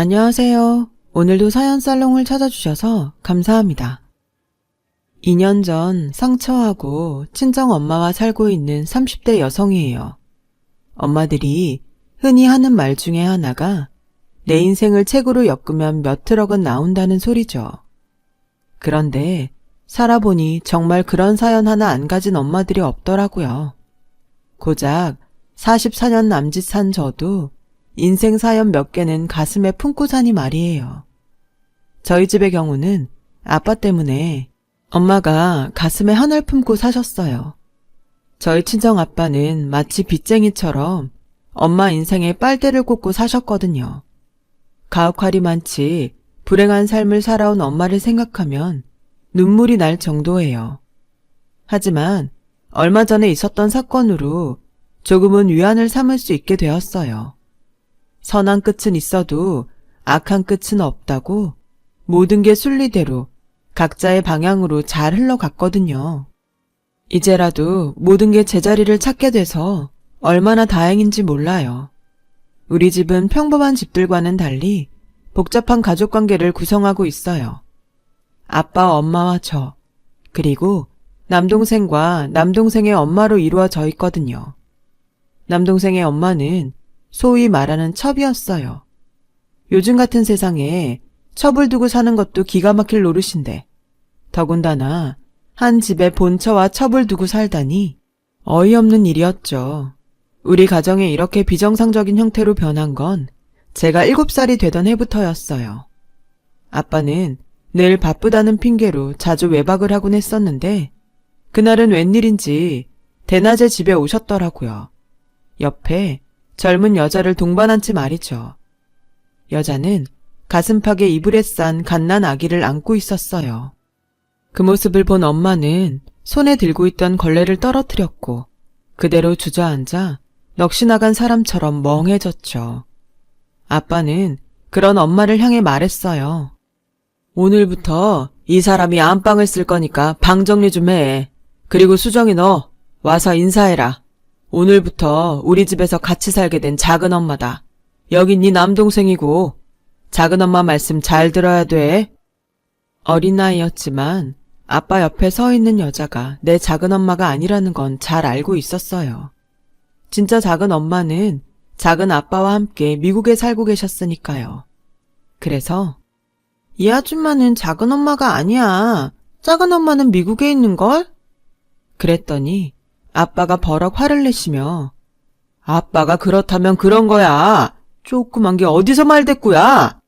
안녕하세요. 오늘도 사연 살롱을 찾아주셔서 감사합니다. 2년 전 상처하고 친정 엄마와 살고 있는 30대 여성이에요. 엄마들이 흔히 하는 말 중에 하나가 내 인생을 책으로 엮으면 몇 트럭은 나온다는 소리죠. 그런데 살아보니 정말 그런 사연 하나 안 가진 엄마들이 없더라고요. 고작 44년 남짓 산 저도 인생 사연 몇 개는 가슴에 품고 사니 말이에요. 저희 집의 경우는 아빠 때문에 엄마가 가슴에 한을 품고 사셨어요. 저희 친정 아빠는 마치 빚쟁이처럼 엄마 인생에 빨대를 꽂고 사셨거든요. 가혹할이 많지 불행한 삶을 살아온 엄마를 생각하면 눈물이 날 정도예요. 하지만 얼마 전에 있었던 사건으로 조금은 위안을 삼을 수 있게 되었어요. 선한 끝은 있어도 악한 끝은 없다고 모든 게 순리대로 각자의 방향으로 잘 흘러갔거든요. 이제라도 모든 게 제자리를 찾게 돼서 얼마나 다행인지 몰라요. 우리 집은 평범한 집들과는 달리 복잡한 가족관계를 구성하고 있어요. 아빠, 엄마와 저, 그리고 남동생과 남동생의 엄마로 이루어져 있거든요. 남동생의 엄마는 소위 말하는 첩이었어요. 요즘 같은 세상에 첩을 두고 사는 것도 기가 막힐 노릇인데 더군다나 한 집에 본처와 첩을 두고 살다니 어이없는 일이었죠. 우리 가정이 이렇게 비정상적인 형태로 변한 건 제가 7살이 되던 해부터였어요. 아빠는 늘 바쁘다는 핑계로 자주 외박을 하곤 했었는데 그날은 웬일인지 대낮에 집에 오셨더라고요. 옆에 젊은 여자를 동반한 채 말이죠. 여자는 가슴팍에 이불에 싼 갓난 아기를 안고 있었어요. 그 모습을 본 엄마는 손에 들고 있던 걸레를 떨어뜨렸고 그대로 주저앉아 넋이 나간 사람처럼 멍해졌죠. 아빠는 그런 엄마를 향해 말했어요. 오늘부터 이 사람이 안방을 쓸 거니까 방 정리 좀 해. 그리고 수정이 너 와서 인사해라. 오늘부터 우리 집에서 같이 살게 된 작은 엄마다. 여긴 네 남동생이고 작은 엄마 말씀 잘 들어야 돼. 어린아이였지만 아빠 옆에 서 있는 여자가 내 작은 엄마가 아니라는 건 잘 알고 있었어요. 진짜 작은 엄마는 작은 아빠와 함께 미국에 살고 계셨으니까요. 그래서 이 아줌마는 작은 엄마가 아니야. 작은 엄마는 미국에 있는걸? 그랬더니 아빠가 버럭 화를 내시며 아빠가 그렇다면 그런 거야. 조그만 게 어디서 말대꾸야.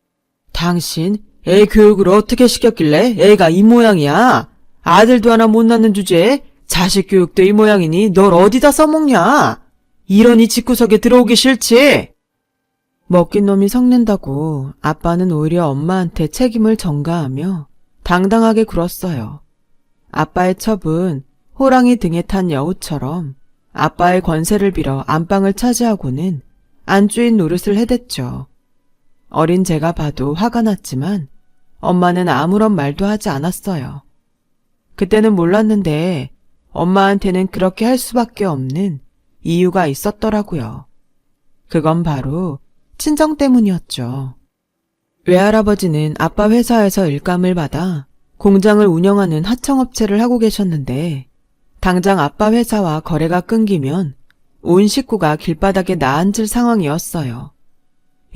당신 애 교육을 어떻게 시켰길래 애가 이 모양이야. 아들도 하나 못 낳는 주제에 자식 교육도 이 모양이니 널 어디다 써먹냐. 이러니 집구석에 들어오기 싫지. 먹긴 놈이 성낸다고 아빠는 오히려 엄마한테 책임을 전가하며 당당하게 굴었어요. 아빠의 첩은 호랑이 등에 탄 여우처럼 아빠의 권세를 빌어 안방을 차지하고는 안주인 노릇을 해댔죠. 어린 제가 봐도 화가 났지만 엄마는 아무런 말도 하지 않았어요. 그때는 몰랐는데 엄마한테는 그렇게 할 수밖에 없는 이유가 있었더라고요. 그건 바로 친정 때문이었죠. 외할아버지는 아빠 회사에서 일감을 받아 공장을 운영하는 하청업체를 하고 계셨는데 당장 아빠 회사와 거래가 끊기면 온 식구가 길바닥에 나앉을 상황이었어요.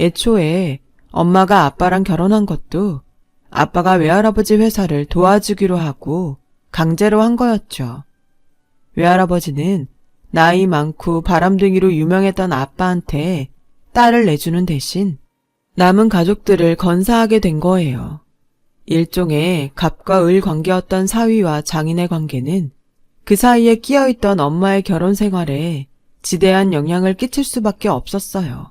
애초에 엄마가 아빠랑 결혼한 것도 아빠가 외할아버지 회사를 도와주기로 하고 강제로 한 거였죠. 외할아버지는 나이 많고 바람둥이로 유명했던 아빠한테 딸을 내주는 대신 남은 가족들을 건사하게 된 거예요. 일종의 갑과 을 관계였던 사위와 장인의 관계는 그 사이에 끼어있던 엄마의 결혼 생활에 지대한 영향을 끼칠 수밖에 없었어요.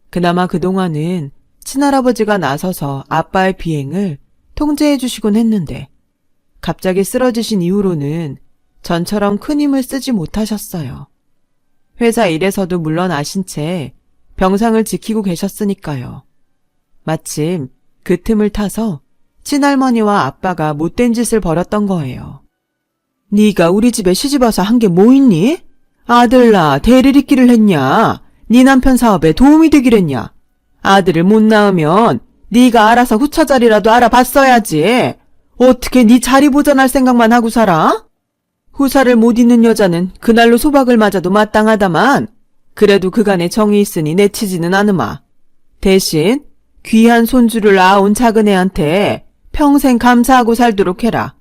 그나마 그동안은 친할아버지가 나서서 아빠의 비행을 통제해 주시곤 했는데 갑자기 쓰러지신 이후로는 전처럼 큰 힘을 쓰지 못하셨어요. 회사 일에서도 물러나신 채 병상을 지키고 계셨으니까요. 마침 그 틈을 타서 친할머니와 아빠가 못된 짓을 벌였던 거예요. 네가 우리 집에 시집와서 한 게 뭐 있니? 아들 낳아 대를 잇기를 했냐? 네 남편 사업에 도움이 되기랬냐? 아들을 못 낳으면 네가 알아서 후처자리라도 알아봤어야지. 어떻게 네 자리 보전할 생각만 하고 살아? 후사를 못 잇는 여자는 그날로 소박을 맞아도 마땅하다만 그래도 그간에 정이 있으니 내치지는 않으마. 대신 귀한 손주를 낳아온 작은 애한테 평생 감사하고 살도록 해라.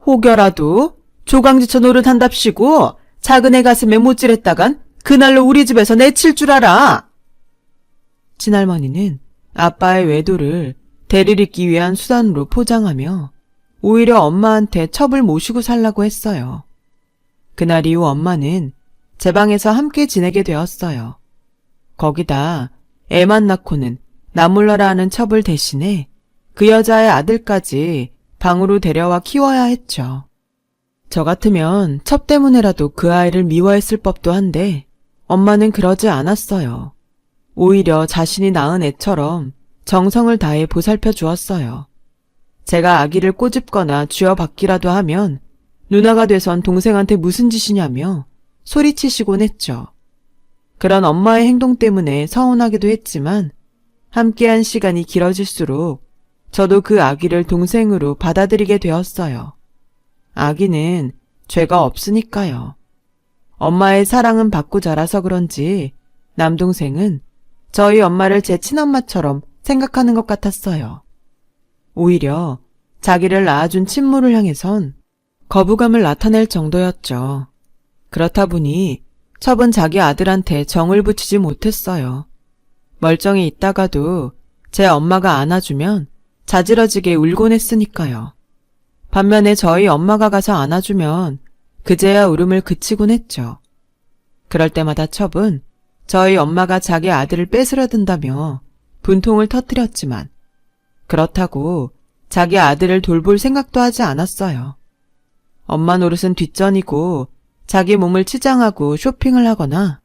혹여라도 조강지처 노릇한답시고 작은 애 가슴에 못질했다간 그날로 우리 집에서 내칠 줄 알아. 친할머니는 아빠의 외도를 대리잇기 위한 수단으로 포장하며 오히려 엄마한테 첩을 모시고 살라고 했어요. 그날 이후 엄마는 제 방에서 함께 지내게 되었어요. 거기다 애만 낳고는 나 몰라라 하는 첩을 대신해 그 여자의 아들까지 방으로 데려와 키워야 했죠. 저 같으면 첩 때문에라도 그 아이를 미워했을 법도 한데 엄마는 그러지 않았어요. 오히려 자신이 낳은 애처럼 정성을 다해 보살펴 주었어요. 제가 아기를 꼬집거나 쥐어받기라도 하면 누나가 돼선 동생한테 무슨 짓이냐며 소리치시곤 했죠. 그런 엄마의 행동 때문에 서운하기도 했지만 함께한 시간이 길어질수록 저도 그 아기를 동생으로 받아들이게 되었어요. 아기는 죄가 없으니까요. 엄마의 사랑은 받고 자라서 그런지 남동생은 저희 엄마를 제 친엄마처럼 생각하는 것 같았어요. 오히려 자기를 낳아준 친모를 향해선 거부감을 나타낼 정도였죠. 그렇다 보니 첩은 자기 아들한테 정을 붙이지 못했어요. 멀쩡히 있다가도 제 엄마가 안아주면 자지러지게 울곤 했으니까요. 반면에 저희 엄마가 가서 안아주면 그제야 울음을 그치곤 했죠. 그럴 때마다 첩은 저희 엄마가 자기 아들을 뺏으려든다며 분통을 터뜨렸지만 그렇다고 자기 아들을 돌볼 생각도 하지 않았어요. 엄마 노릇은 뒷전이고 자기 몸을 치장하고 쇼핑을 하거나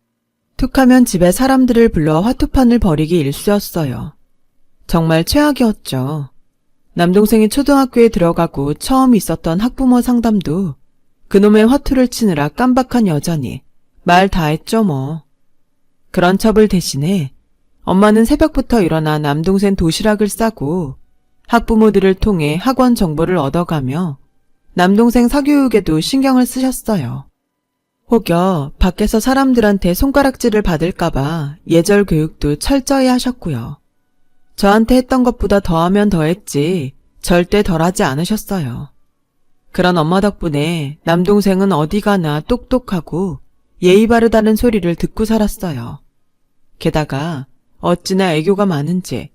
툭하면 집에 사람들을 불러 화투판을 벌이기 일쑤였어요. 정말 최악이었죠. 남동생이 초등학교에 들어가고 처음 있었던 학부모 상담도 그놈의 화투를 치느라 깜박한 여자니 말 다 했죠 뭐. 그런 첩을 대신해 엄마는 새벽부터 일어나 남동생 도시락을 싸고 학부모들을 통해 학원 정보를 얻어가며 남동생 사교육에도 신경을 쓰셨어요. 혹여 밖에서 사람들한테 손가락질을 받을까봐 예절 교육도 철저히 하셨고요. 저한테 했던 것보다 더하면 더했지 절대 덜하지 않으셨어요. 그런 엄마 덕분에 남동생은 어디 가나 똑똑하고 예의 바르다는 소리를 듣고 살았어요. 게다가 어찌나 애교가 많은지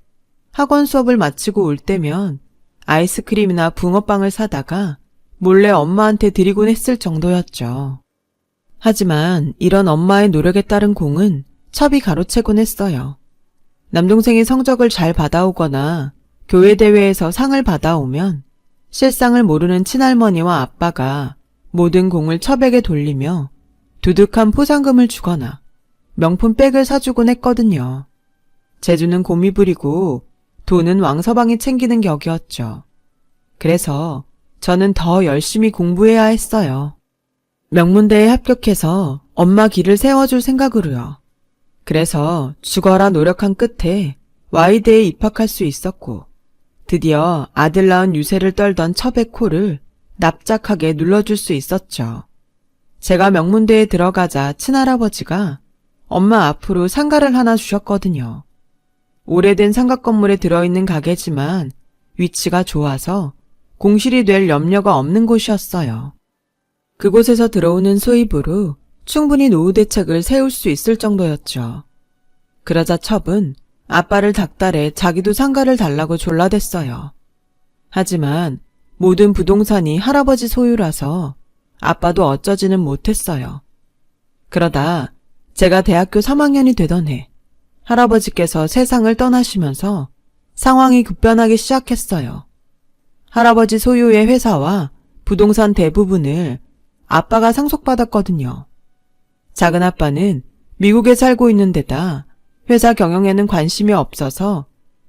학원 수업을 마치고 올 때면 아이스크림이나 붕어빵을 사다가 몰래 엄마한테 드리곤 했을 정도였죠. 하지만 이런 엄마의 노력에 따른 공은 첩이 가로채곤 했어요. 남동생이 성적을 잘 받아오거나 교회 대회에서 상을 받아오면 실상을 모르는 친할머니와 아빠가 모든 공을 첩에게 돌리며 두둑한 포상금을 주거나 명품 백을 사주곤 했거든요. 재주는 곰이 부리고 돈은 왕서방이 챙기는 격이었죠. 그래서 저는 더 열심히 공부해야 했어요. 명문대에 합격해서 엄마 길을 세워줄 생각으로요. 그래서 죽어라 노력한 끝에 Y대에 입학할 수 있었고 드디어 아들 낳은 유세를 떨던 첩의 코를 납작하게 눌러줄 수 있었죠. 제가 명문대에 들어가자 친할아버지가 엄마 앞으로 상가를 하나 주셨거든요. 오래된 상가 건물에 들어있는 가게지만 위치가 좋아서 공실이 될 염려가 없는 곳이었어요. 그곳에서 들어오는 수입으로 충분히 노후 대책을 세울 수 있을 정도였죠. 그러자 첩은 아빠를 닥달해 자기도 상가를 달라고 졸라댔어요. 하지만 모든 부동산이 할아버지 소유라서 아빠도 어쩌지는 못했어요. 그러다 제가 대학교 3학년이 되던 해 할아버지께서 세상을 떠나시면서 상황이 급변하기 시작했어요. 할아버지 소유의 회사와 부동산 대부분을 아빠가 상속받았거든요. 작은 아빠는 미국에 살고 있는 데다 회사 경영에는 관심이 없어서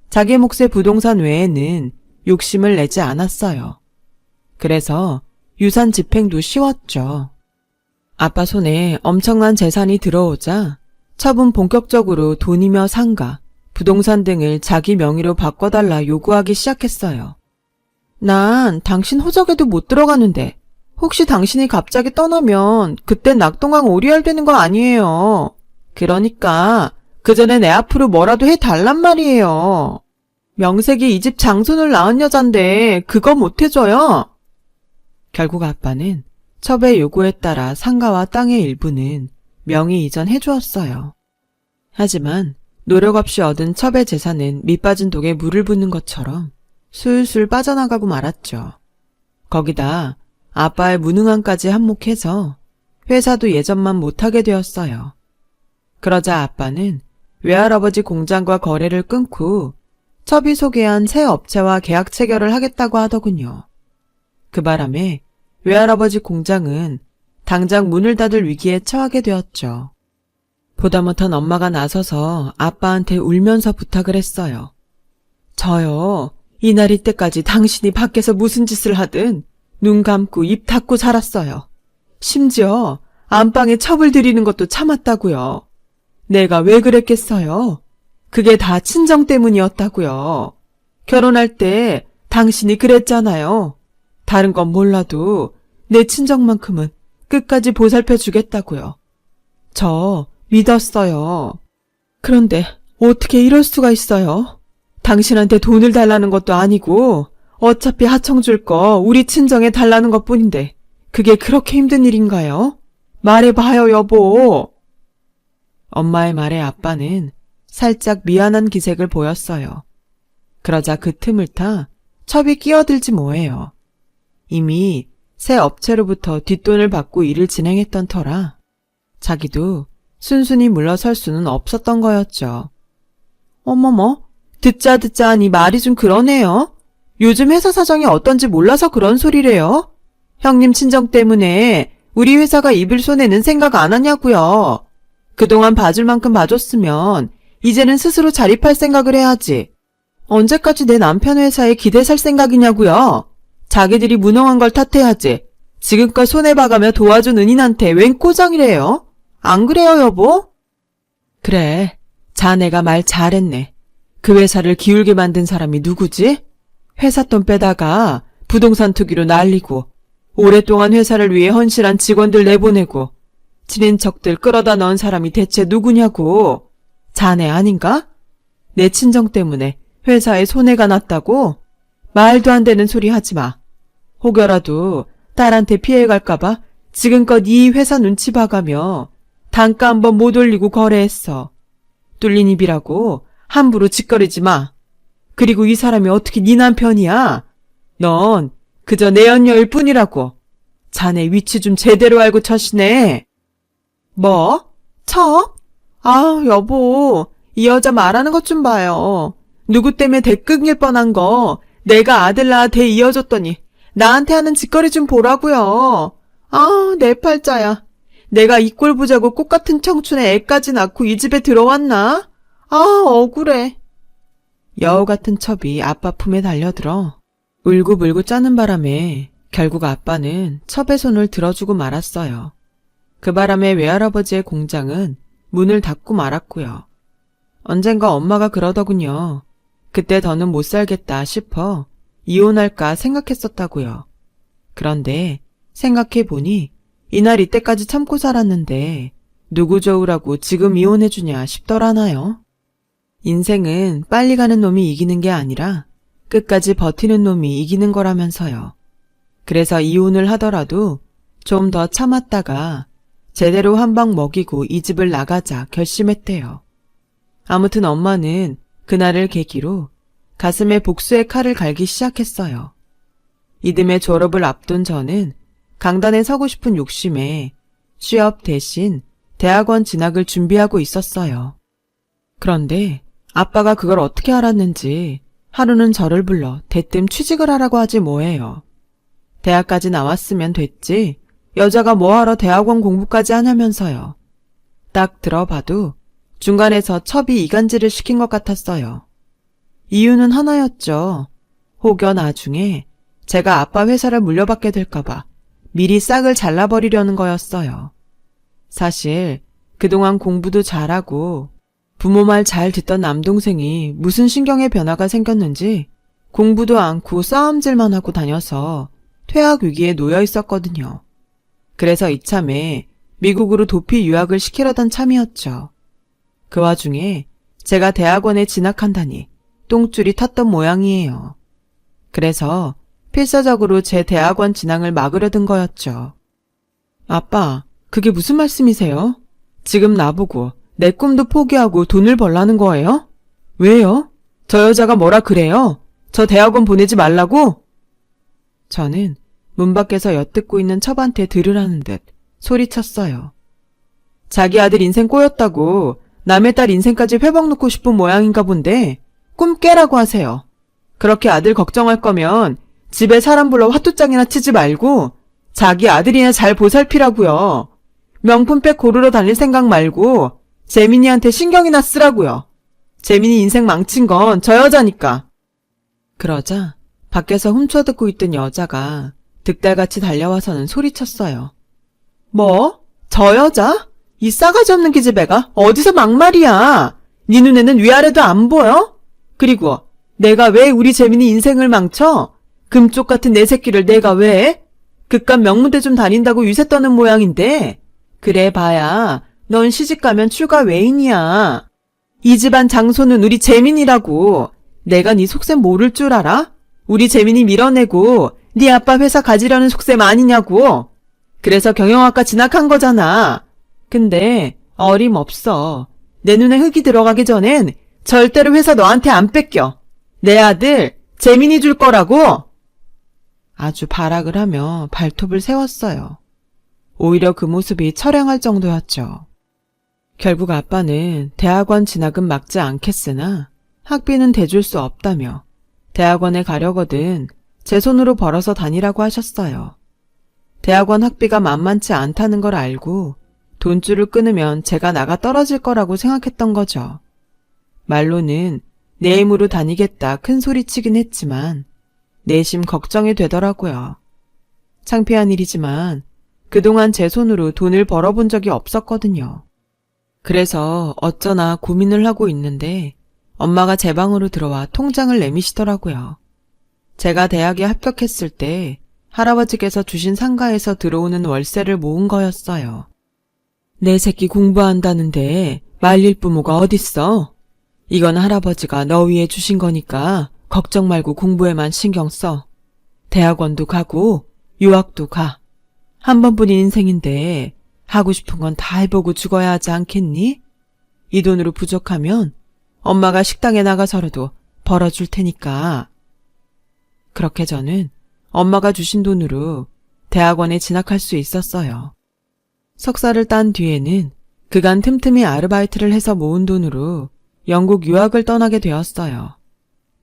자기 몫의 부동산 외에는 욕심을 내지 않았어요. 그래서 유산 집행도 쉬웠죠. 아빠 손에 엄청난 재산이 들어오자 첩은 본격적으로 돈이며 상가, 부동산 등을 자기 명의로 바꿔달라 요구하기 시작했어요. 난 당신 호적에도 못 들어가는데 혹시 당신이 갑자기 떠나면 그땐 낙동강 오리알 되는 거 아니에요. 그러니까 그 전에 내 앞으로 뭐라도 해달란 말이에요. 명색이 이 집 장손을 낳은 여잔데 그거 못 해줘요? 결국 아빠는 첩의 요구에 따라 상가와 땅의 일부는 명의 이전해 주었어요. 하지만 노력 없이 얻은 첩의 재산은 밑빠진 독에 물을 붓는 것처럼 술술 빠져나가고 말았죠. 거기다 아빠의 무능함까지 한몫해서 회사도 예전만 못하게 되었어요. 그러자 아빠는 외할아버지 공장과 거래를 끊고 첩이 소개한 새 업체와 계약 체결을 하겠다고 하더군요. 그 바람에 외할아버지 공장은 당장 문을 닫을 위기에 처하게 되었죠. 보다 못한 엄마가 나서서 아빠한테 울면서 부탁을 했어요. 저요, 이날 이때까지 당신이 밖에서 무슨 짓을 하든 눈 감고 입 닫고 살았어요. 심지어 안방에 첩을 들이는 것도 참았다고요. 내가 왜 그랬겠어요? 그게 다 친정 때문이었다고요. 결혼할 때 당신이 그랬잖아요. 다른 건 몰라도 내 친정만큼은 끝까지 보살펴 주겠다고요. 저 믿었어요. 그런데 어떻게 이럴 수가 있어요? 당신한테 돈을 달라는 것도 아니고 어차피 하청 줄 거 우리 친정에 달라는 것뿐인데 그게 그렇게 힘든 일인가요? 말해봐요, 여보. 엄마의 말에 아빠는 살짝 미안한 기색을 보였어요. 그러자 그 틈을 타 첩이 끼어들지 뭐예요. 이미 새 업체로부터 뒷돈을 받고 일을 진행했던 터라 자기도 순순히 물러설 수는 없었던 거였죠. 어머머, 듣자 하니 말이 좀 그러네요. 요즘 회사 사정이 어떤지 몰라서 그런 소리래요. 형님 친정 때문에 우리 회사가 입을 손에는 생각 안 하냐고요. 그동안 봐줄 만큼 봐줬으면 이제는 스스로 자립할 생각을 해야지. 언제까지 내 남편 회사에 기대 살 생각이냐고요. 자기들이 무능한 걸 탓해야지. 지금껏 손해봐가며 도와준 은인한테 웬 꼬장이래요? 안 그래요, 여보? 그래, 자네가 말 잘했네. 그 회사를 기울게 만든 사람이 누구지? 회사 돈 빼다가 부동산 투기로 날리고 오랫동안 회사를 위해 헌신한 직원들 내보내고 친인척들 끌어다 넣은 사람이 대체 누구냐고. 자네 아닌가? 내 친정 때문에 회사에 손해가 났다고? 말도 안 되는 소리 하지 마. 혹여라도 딸한테 피해갈까봐 지금껏 이 회사 눈치 봐가며 단가 한번 못 올리고 거래했어. 뚫린 입이라고 함부로 짓거리지 마. 그리고 이 사람이 어떻게 네 남편이야? 넌 그저 내 연녀일 뿐이라고. 자네 위치 좀 제대로 알고 처시네. 뭐? 척? 아, 여보, 이 여자 말하는 것 좀 봐요. 누구 때문에 대끈일 뻔한 거 내가 아들 낳아 대 이어줬더니 나한테 하는 짓거리 좀 보라고요. 아, 내 팔자야. 내가 이 꼴 보자고 꽃같은 청춘에 애까지 낳고 이 집에 들어왔나? 아, 억울해. 여우 같은 첩이 아빠 품에 달려들어 울고불고 짜는 바람에 결국 아빠는 첩의 손을 들어주고 말았어요. 그 바람에 외할아버지의 공장은 문을 닫고 말았고요. 언젠가 엄마가 그러더군요. 그때 더는 못 살겠다 싶어 이혼할까 생각했었다고요. 그런데 생각해보니 이날 이때까지 참고 살았는데 누구 좋으라고 지금 이혼해주냐 싶더라나요. 인생은 빨리 가는 놈이 이기는 게 아니라 끝까지 버티는 놈이 이기는 거라면서요. 그래서 이혼을 하더라도 좀 더 참았다가 제대로 한 방 먹이고 이 집을 나가자 결심했대요. 아무튼 엄마는 그날을 계기로 가슴에 복수의 칼을 갈기 시작했어요. 이듬해 졸업을 앞둔 저는 강단에 서고 싶은 욕심에 취업 대신 대학원 진학을 준비하고 있었어요. 그런데 아빠가 그걸 어떻게 알았는지 하루는 저를 불러 대뜸 취직을 하라고 하지 뭐예요. 대학까지 나왔으면 됐지 여자가 뭐하러 대학원 공부까지 하냐면서요. 딱 들어봐도 중간에서 첩이 이간질을 시킨 것 같았어요. 이유는 하나였죠. 혹여 나중에 제가 아빠 회사를 물려받게 될까봐 미리 싹을 잘라버리려는 거였어요. 사실 그동안 공부도 잘하고 부모 말 잘 듣던 남동생이 무슨 신경의 변화가 생겼는지 공부도 않고 싸움질만 하고 다녀서 퇴학 위기에 놓여 있었거든요. 그래서 이참에 미국으로 도피 유학을 시키려던 참이었죠. 그 와중에 제가 대학원에 진학한다니 똥줄이 탔던 모양이에요. 그래서 필사적으로 제 대학원 진학을 막으려던 거였죠. 아빠, 그게 무슨 말씀이세요? 지금 나보고 내 꿈도 포기하고 돈을 벌라는 거예요? 왜요? 저 여자가 뭐라 그래요? 저 대학원 보내지 말라고? 저는 문 밖에서 엿듣고 있는 첩한테 들으라는 듯 소리쳤어요. 자기 아들 인생 꼬였다고 남의 딸 인생까지 회복 놓고 싶은 모양인가 본데 꿈 깨라고 하세요. 그렇게 아들 걱정할 거면 집에 사람 불러 화투장이나 치지 말고 자기 아들이나 잘 보살피라고요. 명품백 고르러 다닐 생각 말고 재민이한테 신경이나 쓰라고요. 재민이 인생 망친 건 저 여자니까. 그러자 밖에서 훔쳐듣고 있던 여자가 득달같이 달려와서는 소리쳤어요. 뭐? 저 여자? 이 싸가지 없는 기집애가 어디서 막말이야. 네 눈에는 위아래도 안 보여? 그리고 내가 왜 우리 재민이 인생을 망쳐? 금쪽 같은 내 새끼를 내가 왜? 그깟 명문대 좀 다닌다고 유세 떠는 모양인데 그래 봐야 넌 시집가면 출가 외인이야. 이 집안 장소는 우리 재민이라고. 내가 네 속셈 모를 줄 알아? 우리 재민이 밀어내고 네 아빠 회사 가지려는 속셈 아니냐고. 그래서 경영학과 진학한 거잖아. 근데 어림없어. 내 눈에 흙이 들어가기 전엔 절대로 회사 너한테 안 뺏겨. 내 아들 재민이 줄 거라고. 아주 발악을 하며 발톱을 세웠어요. 오히려 그 모습이 처량할 정도였죠. 결국 아빠는 대학원 진학은 막지 않겠으나 학비는 대줄 수 없다며 대학원에 가려거든 제 손으로 벌어서 다니라고 하셨어요. 대학원 학비가 만만치 않다는 걸 알고 돈줄을 끊으면 제가 나가 떨어질 거라고 생각했던 거죠. 말로는 내 힘으로 다니겠다 큰 소리치긴 했지만 내심 걱정이 되더라고요. 창피한 일이지만 그동안 제 손으로 돈을 벌어본 적이 없었거든요. 그래서 어쩌나 고민을 하고 있는데 엄마가 제 방으로 들어와 통장을 내미시더라고요. 제가 대학에 합격했을 때 할아버지께서 주신 상가에서 들어오는 월세를 모은 거였어요. 내 새끼 공부한다는데 말릴 부모가 어딨어? 이건 할아버지가 너 위해 주신 거니까 걱정 말고 공부에만 신경 써. 대학원도 가고 유학도 가. 한 번뿐인 인생인데 하고 싶은 건 다 해보고 죽어야 하지 않겠니? 이 돈으로 부족하면 엄마가 식당에 나가서라도 벌어줄 테니까. 그렇게 저는 엄마가 주신 돈으로 대학원에 진학할 수 있었어요. 석사를 딴 뒤에는 그간 틈틈이 아르바이트를 해서 모은 돈으로 영국 유학을 떠나게 되었어요.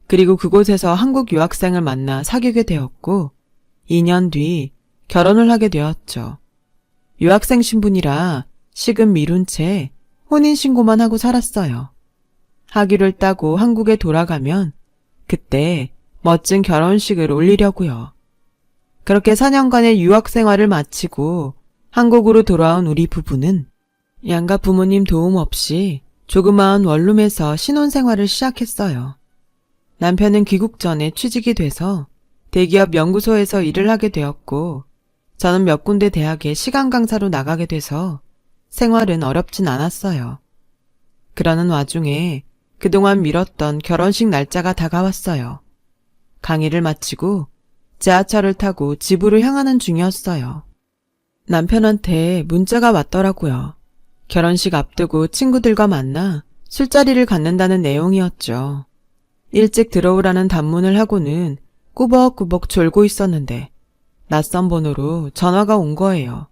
그리고 그곳에서 한국 유학생을 만나 사귀게 되었고 2년 뒤 결혼을 하게 되었죠. 유학생 신분이라 식은 미룬 채 혼인신고만 하고 살았어요. 학위를 따고 한국에 돌아가면 그때 멋진 결혼식을 올리려고요. 그렇게 4년간의 유학 생활을 마치고 한국으로 돌아온 우리 부부는 양가 부모님 도움 없이 조그마한 원룸에서 신혼생활을 시작했어요. 남편은 귀국 전에 취직이 돼서 대기업 연구소에서 일을 하게 되었고 저는 몇 군데 대학에 시간 강사로 나가게 돼서 생활은 어렵진 않았어요. 그러는 와중에 그동안 미뤘던 결혼식 날짜가 다가왔어요. 강의를 마치고 지하철을 타고 집으로 향하는 중이었어요. 남편한테 문자가 왔더라고요. 결혼식 앞두고 친구들과 만나 술자리를 갖는다는 내용이었죠. 일찍 들어오라는 단문을 하고는 꾸벅꾸벅 졸고 있었는데 낯선 번호로 전화가 온 거예요.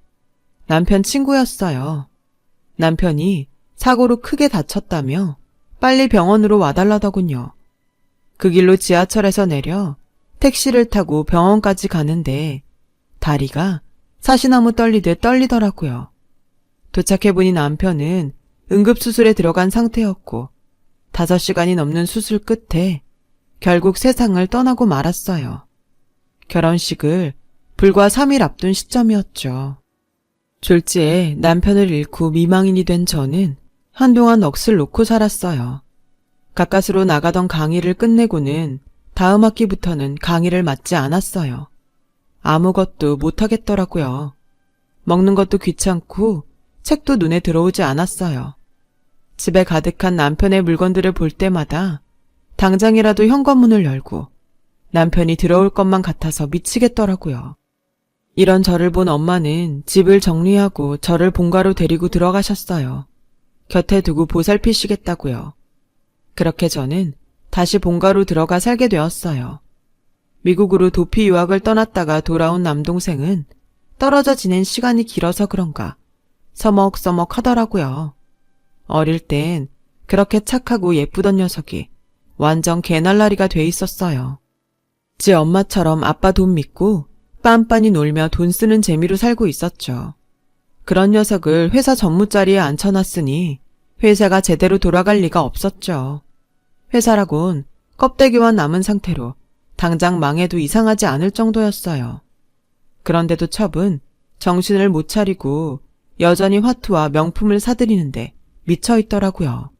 남편 친구였어요. 남편이 사고로 크게 다쳤다며 빨리 병원으로 와달라더군요. 그 길로 지하철에서 내려 택시를 타고 병원까지 가는데 다리가 사시나무 떨리듯 떨리더라고요. 도착해보니 남편은 응급수술에 들어간 상태였고 5시간이 넘는 수술 끝에 결국 세상을 떠나고 말았어요. 결혼식을 불과 3일 앞둔 시점이었죠. 졸지에 남편을 잃고 미망인이 된 저는 한동안 넋을 놓고 살았어요. 가까스로 나가던 강의를 끝내고는 다음 학기부터는 강의를 맡지 않았어요. 아무것도 못하겠더라고요. 먹는 것도 귀찮고 책도 눈에 들어오지 않았어요. 집에 가득한 남편의 물건들을 볼 때마다 당장이라도 현관문을 열고 남편이 들어올 것만 같아서 미치겠더라고요. 이런 저를 본 엄마는 집을 정리하고 저를 본가로 데리고 들어가셨어요. 곁에 두고 보살피시겠다고요. 그렇게 저는 다시 본가로 들어가 살게 되었어요. 미국으로 도피 유학을 떠났다가 돌아온 남동생은 떨어져 지낸 시간이 길어서 그런가 서먹서먹 하더라고요. 어릴 땐 그렇게 착하고 예쁘던 녀석이 완전 개날라리가 돼 있었어요. 지 엄마처럼 아빠 돈 믿고 빤빤히 놀며 돈 쓰는 재미로 살고 있었죠. 그런 녀석을 회사 전무자리에 앉혀놨으니 회사가 제대로 돌아갈 리가 없었죠. 회사라곤 껍데기만 남은 상태로 당장 망해도 이상하지 않을 정도였어요. 그런데도 첩은 정신을 못 차리고 여전히 화투와 명품을 사들이는데 미쳐있더라고요.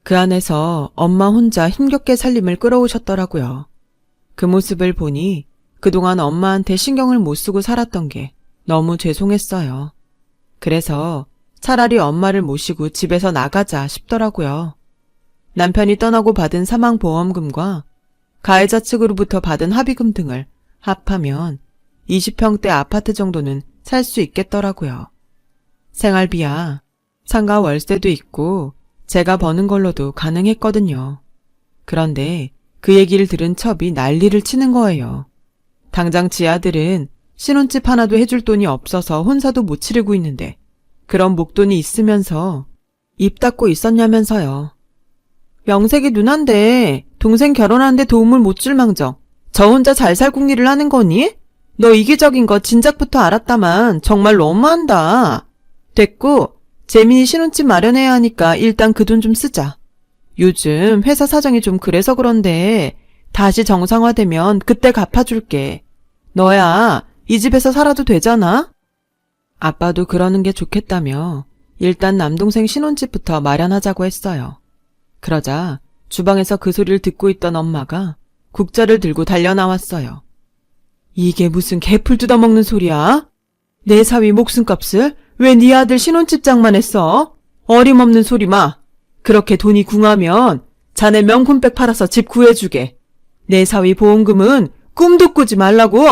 그 안에서 엄마 혼자 힘겹게 살림을 끌어오셨더라고요. 그 모습을 보니 그동안 엄마한테 신경을 못 쓰고 살았던 게 너무 죄송했어요. 그래서 차라리 엄마를 모시고 집에서 나가자 싶더라고요. 남편이 떠나고 받은 사망보험금과 가해자 측으로부터 받은 합의금 등을 합하면 20평대 아파트 정도는 살 수 있겠더라고요. 생활비야 상가 월세도 있고 제가 버는 걸로도 가능했거든요. 그런데 그 얘기를 들은 첩이 난리를 치는 거예요. 당장 지 아들은 신혼집 하나도 해줄 돈이 없어서 혼사도 못 치르고 있는데 그런 목돈이 있으면서 입 닫고 있었냐면서요. 명색이 누난데 동생 결혼하는데 도움을 못 줄 망정 저 혼자 잘 살 궁리를 하는 거니? 너 이기적인 거 진작부터 알았다만 정말 너무한다. 됐고 재민이 신혼집 마련해야 하니까 일단 그 돈 좀 쓰자. 요즘 회사 사정이 좀 그래서 그런데 다시 정상화되면 그때 갚아줄게. 너야 이 집에서 살아도 되잖아? 아빠도 그러는 게 좋겠다며 일단 남동생 신혼집부터 마련하자고 했어요. 그러자 주방에서 그 소리를 듣고 있던 엄마가 국자를 들고 달려나왔어요. 이게 무슨 개풀 뜯어먹는 소리야? 내 사위 목숨값을 왜 네 아들 신혼집 장만했어? 어림없는 소리 마. 그렇게 돈이 궁하면 자네 명품백 팔아서 집 구해주게. 내 사위 보험금은 꿈도 꾸지 말라고.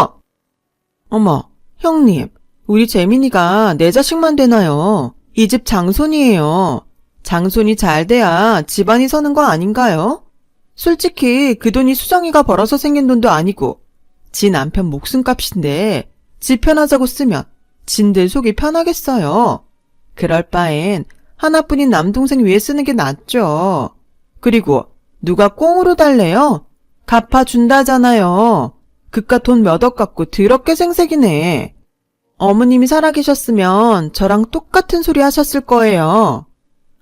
어머, 형님, 우리 재민이가 내 자식만 되나요? 이 집 장손이에요. 장손이 잘 돼야 집안이 서는 거 아닌가요? 솔직히 그 돈이 수정이가 벌어서 생긴 돈도 아니고 지 남편 목숨값인데 지 편하자고 쓰면 진들 속이 편하겠어요. 그럴 바엔 하나뿐인 남동생 위해 쓰는 게 낫죠. 그리고 누가 꽁으로 달래요? 갚아준다잖아요. 그깟 돈 몇 억 갖고 더럽게 생색이네. 어머님이 살아계셨으면 저랑 똑같은 소리 하셨을 거예요.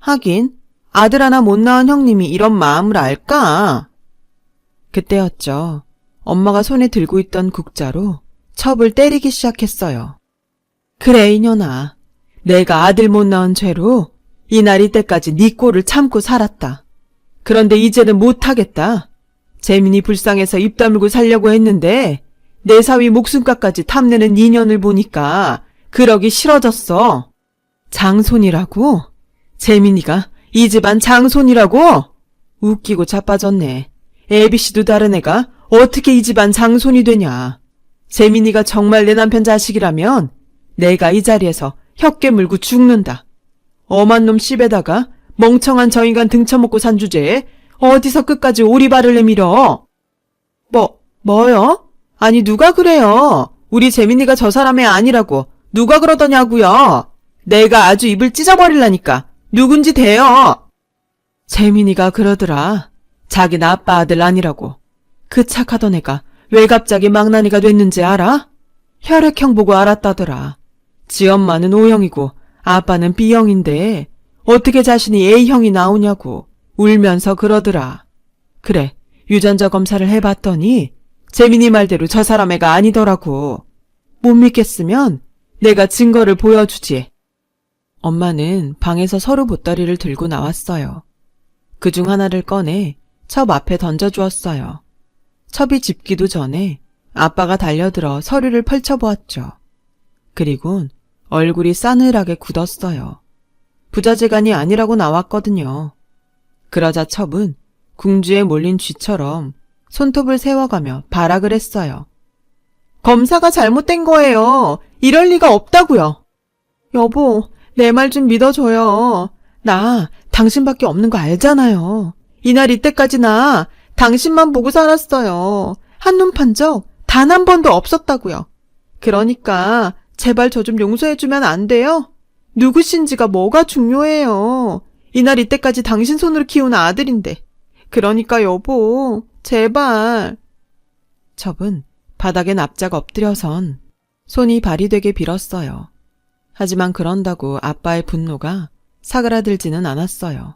하긴 아들 하나 못 낳은 형님이 이런 마음을 알까? 그때였죠. 엄마가 손에 들고 있던 국자로 첩을 때리기 시작했어요. 그래 이년아, 내가 아들 못 낳은 죄로 이날 이때까지 네 꼴을 참고 살았다. 그런데 이제는 못하겠다. 재민이 불쌍해서 입 다물고 살려고 했는데 내 사위 목숨값까지 탐내는 인연을 보니까 그러기 싫어졌어. 장손이라고? 재민이가 이 집안 장손이라고? 웃기고 자빠졌네. 애비씨도 다른 애가 어떻게 이 집안 장손이 되냐. 재민이가 정말 내 남편 자식이라면 내가 이 자리에서 혀깨 물고 죽는다. 엄한 놈 씹에다가 멍청한 저 인간 등쳐먹고 산 주제에 어디서 끝까지 오리발을 내밀어. 뭐요? 아니 누가 그래요? 우리 재민이가 저 사람이 아니라고 누가 그러더냐고요. 내가 아주 입을 찢어버릴라니까 누군지 대요. 재민이가 그러더라. 자기는 아빠 아들 아니라고. 그 착하던 애가 왜 갑자기 망나니가 됐는지 알아? 혈액형 보고 알았다더라. 지 엄마는 O형이고 아빠는 B형인데 어떻게 자신이 A형이 나오냐고 울면서 그러더라. 그래, 유전자 검사를 해봤더니 재민이 말대로 저 사람 애가 아니더라고. 못 믿겠으면 내가 증거를 보여주지. 엄마는 방에서 서류 보따리를 들고 나왔어요. 그중 하나를 꺼내 첩 앞에 던져주었어요. 첩이 집기도 전에 아빠가 달려들어 서류를 펼쳐보았죠. 그리곤 얼굴이 싸늘하게 굳었어요. 부자재간이 아니라고 나왔거든요. 그러자 첩은 궁주에 몰린 쥐처럼 손톱을 세워가며 발악을 했어요. 검사가 잘못된 거예요. 이럴 리가 없다고요. 여보, 내 말 좀 믿어줘요. 나 당신밖에 없는 거 알잖아요. 이날 이때까지 나 당신만 보고 살았어요. 한눈 판 적 단 한 번도 없었다고요. 그러니까 제발 저 좀 용서해주면 안 돼요? 누구신지가 뭐가 중요해요. 이날 이때까지 당신 손으로 키운 아들인데. 그러니까 여보, 제발. 첩은 바닥에 납작 엎드려선 손이 발이 되게 빌었어요. 하지만 그런다고 아빠의 분노가 사그라들지는 않았어요.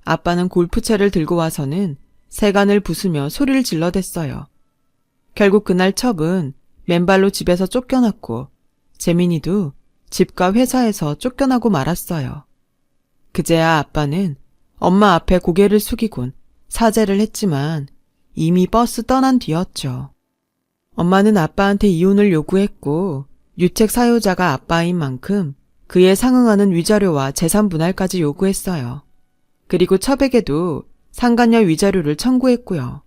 아빠는 골프채를 들고 와서는 세간을 부수며 소리를 질러댔어요. 결국 그날 첩은 맨발로 집에서 쫓겨났고 재민이도 집과 회사에서 쫓겨나고 말았어요. 그제야 아빠는 엄마 앞에 고개를 숙이곤 사죄를 했지만 이미 버스 떠난 뒤였죠. 엄마는 아빠한테 이혼을 요구했고 유책 사유자가 아빠인 만큼 그에 상응하는 위자료와 재산 분할까지 요구했어요. 그리고 첩에게도 상간녀 위자료를 청구했고요.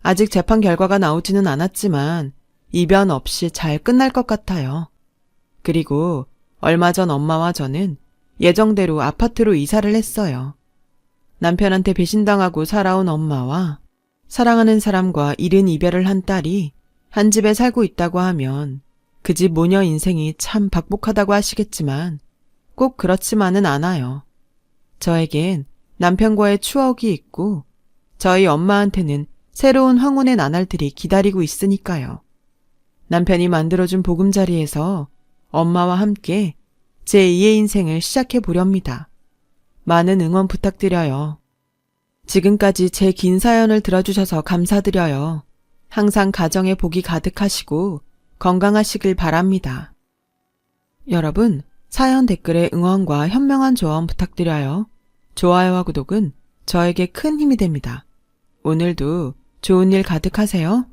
아직 재판 결과가 나오지는 않았지만 이변 없이 잘 끝날 것 같아요. 그리고 얼마 전 엄마와 저는 예정대로 아파트로 이사를 했어요. 남편한테 배신당하고 살아온 엄마와 사랑하는 사람과 이른 이별을 한 딸이 한 집에 살고 있다고 하면 그 집 모녀 인생이 참 박복하다고 하시겠지만 꼭 그렇지만은 않아요. 저에겐 남편과의 추억이 있고 저희 엄마한테는 새로운 황혼의 나날들이 기다리고 있으니까요. 남편이 만들어준 보금자리에서 엄마와 함께 제2의 인생을 시작해 보렵니다. 많은 응원 부탁드려요. 지금까지 제 긴 사연을 들어주셔서 감사드려요. 항상 가정에 복이 가득하시고 건강하시길 바랍니다. 여러분, 사연 댓글에 응원과 현명한 조언 부탁드려요. 좋아요와 구독은 저에게 큰 힘이 됩니다. 오늘도 좋은 일 가득하세요.